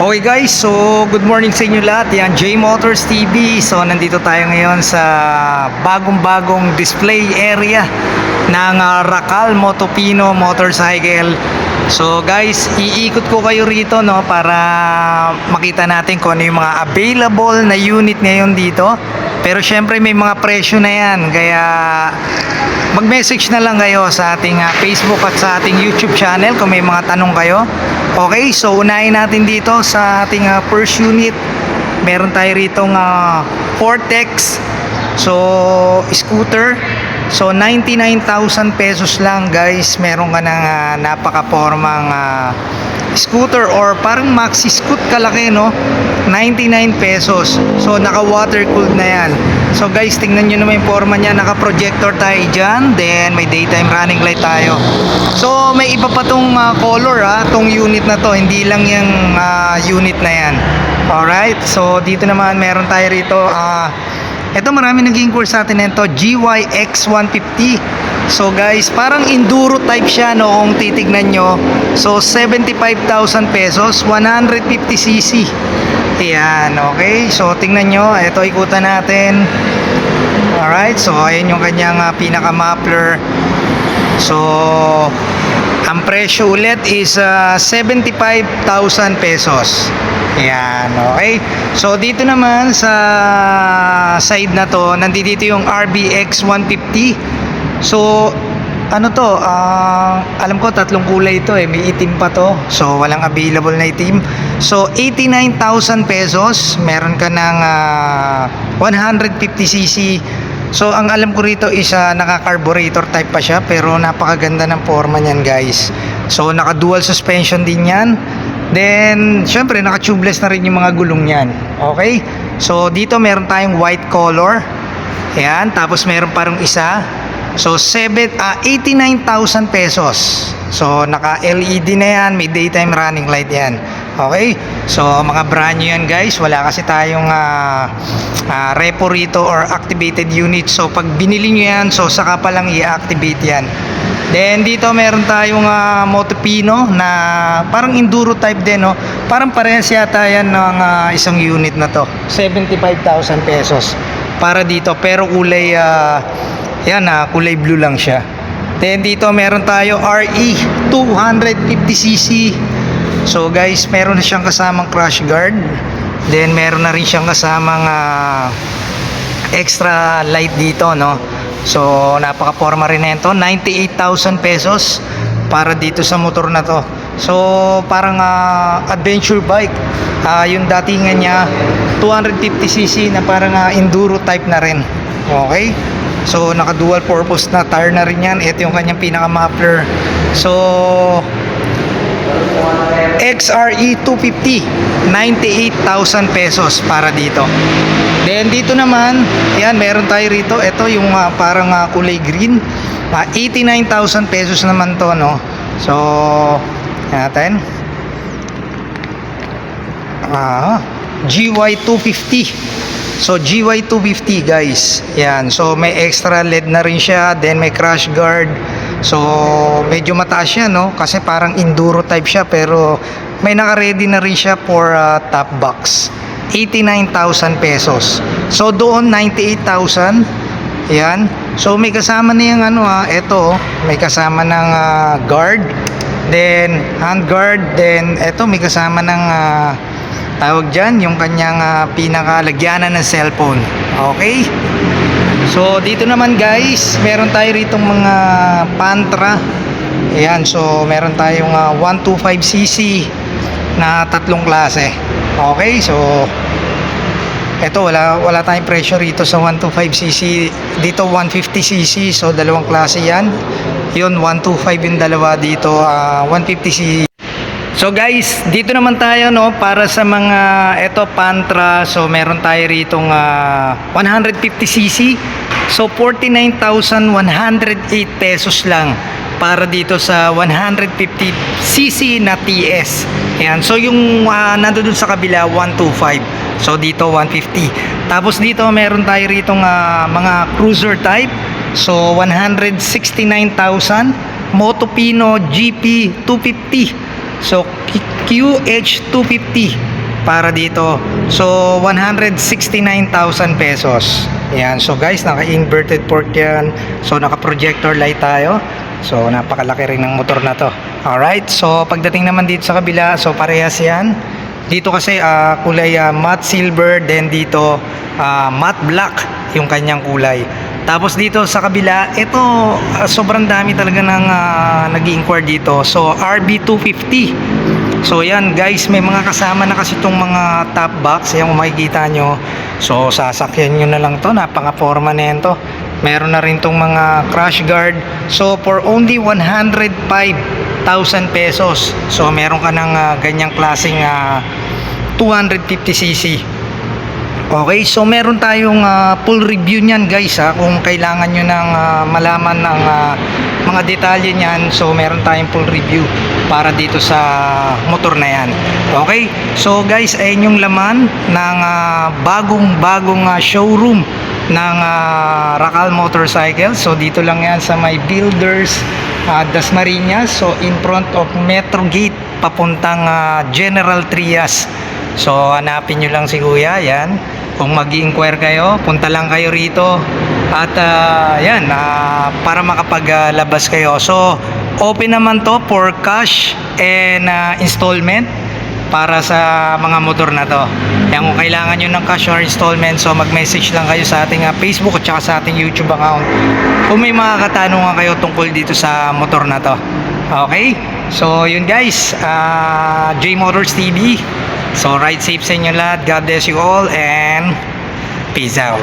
Okay guys, so good morning sa inyo lahat. Yan, J Motors TV. So nandito tayo ngayon sa bagong-bagong display area ng Racal Motopino Motorcycle. So guys, iikot ko kayo rito no para makita natin kung ano yung mga available na unit ngayon dito. Pero syempre may mga presyo na yan, kaya mag-message na lang kayo sa ating Facebook at sa ating YouTube channel kung may mga tanong kayo. Okay, so unahin natin dito sa ating first unit. Meron tayo ritong Vortex. So, scooter. So, 99,000 pesos lang guys. Meron ka ng napaka-formang scooter or parang maxi scoot kalaki, no? 99 pesos. So, naka-water cooled na yan. So guys, tingnan nyo naman yung forma niya. Naka-projector tayo dyan. Then, may daytime running light tayo. So, may iba pa tong color tong unit na to. Hindi lang yung unit na yan. Alright, so dito naman meron tayo rito. Ito marami nag-inquire sa atin nito, GYX 150. So guys, parang enduro type siya noong titignan nyo. So 75,000 pesos, 150cc. Ayan, okay. So tingnan nyo, ito ikutan natin. Alright, so ayan yung kanyang pinaka-muffler. So ang presyo ulit is 75,000 pesos. Ayan, okay. So dito naman sa side na to, nandito yung RBX 150. So ano to, alam ko tatlong kulay ito may itim pa to. So walang available na itim. So 89,000 pesos, meron ka ng 150cc. So ang alam ko rito is naka-carburetor type pa siya, pero napakaganda ng forma niyan guys. So naka dual suspension din yan. Then syempre naka tubeless na rin yung mga gulong niyan. Okay? So dito meron tayong white color. Ayan, tapos meron parang isa. So 89,000 pesos. So naka LED na yan, may daytime running light yan. Okay? So mga brand new yan guys. Wala kasi tayong repo rito or activated unit. So pag binili nyo yan, so saka pa lang i-activate yan. Then dito meron tayong Motopino na parang enduro type din, no? Parang parehas yata yan ng isang unit na to. 75,000 pesos para dito, pero kulay yan, kulay blue lang siya. Then dito meron tayo RE 250cc. So guys, meron na siyang kasamang crash guard. Then meron na rin siyang kasamang extra light dito, no? So napaka-forma rin nito, 98,000 pesos para dito sa motor na to. So parang adventure bike. Yung datingan niya 250cc na parang enduro type na rin. Okay? So naka dual purpose na tire na rin yan. Ito yung kanyang pinaka-muffler. So XRE 250, 98,000 pesos para dito. Then dito naman, yan, meron tayo rito. Ito yung parang kulay green. 89,000 pesos naman to, no? So natin GY 250. So GY 250 guys. Yan. So may extra LED na rin siya, then may crash guard. So medyo mataas siya, no? Kasi parang enduro type siya, pero may naka-ready na rin siya for top box. 89,000 pesos. So doon 98,000. Yan. So may kasama na yung ito, may kasama ng guard, then hand guard, then ito may kasama ng tawag dyan, yung kanyang pinakalagyanan ng cellphone. Okay? So dito naman guys, meron tayo ritong mga Pantra. Ayan, so meron tayong 125cc na tatlong klase. Okay, so eto wala tayong presyo rito sa 125cc. Dito 150cc, so dalawang klase yan. Yun, 125 yung dalawa dito, 150cc. So guys, dito naman tayo, no, para sa mga eto Pantra. So meron tayo ritong 150cc. So 49,108 pesos lang para dito sa 150cc na TS. Ayan. So yung nandoon sa kabila 125. So dito 150. Tapos dito meron tayo ritong mga cruiser type. So 169,000. Motopino GP 250. So QH250 para dito. So 169,000 pesos. Yan. So guys, naka-inverted port yan. So naka-projector light tayo. So napakalaki rin ng motor na to. Alright. So pagdating naman dito sa kabila, so parehas yan. Dito kasi kulay matte silver, then dito matte black yung kanyang kulay. Tapos dito sa kabila, ito sobrang dami talaga ng nag-i-inquire dito. So RB250. So yan guys, may mga kasama na kasi itong mga top box. Yan kung makikita nyo. So sasakyan nyo na lang to, napaka-forma na yan to. Meron na rin itong mga crash guard. So for only 105,000 pesos. So meron ka ng ganyang klaseng 250cc. Okay, so meron tayong full review niyan guys kung kailangan nyo ng malaman ng mga detalye niyan. So meron tayong full review para dito sa motor na yan. Okay, so guys, ayun yung laman ng bagong showroom ng Racal Motorcycle. So dito lang yan sa may Builders Dasmariñas. So in front of Metro Gate papuntang General Trias. So hanapin nyo lang si Kuya, yan. Kung mag-inquire kayo, punta lang kayo rito. At yan, para makapaglabas kayo. So open naman to for cash and installment para sa mga motor na to. Yan, kung kailangan nyo ng cash or installment, so mag-message lang kayo sa ating Facebook at saka sa ating YouTube account kung may mga katanungan kayo tungkol dito sa motor na to. Okay? So yun guys, J Motors TV. So ride safe sa inyo lahat. God bless you all and peace out.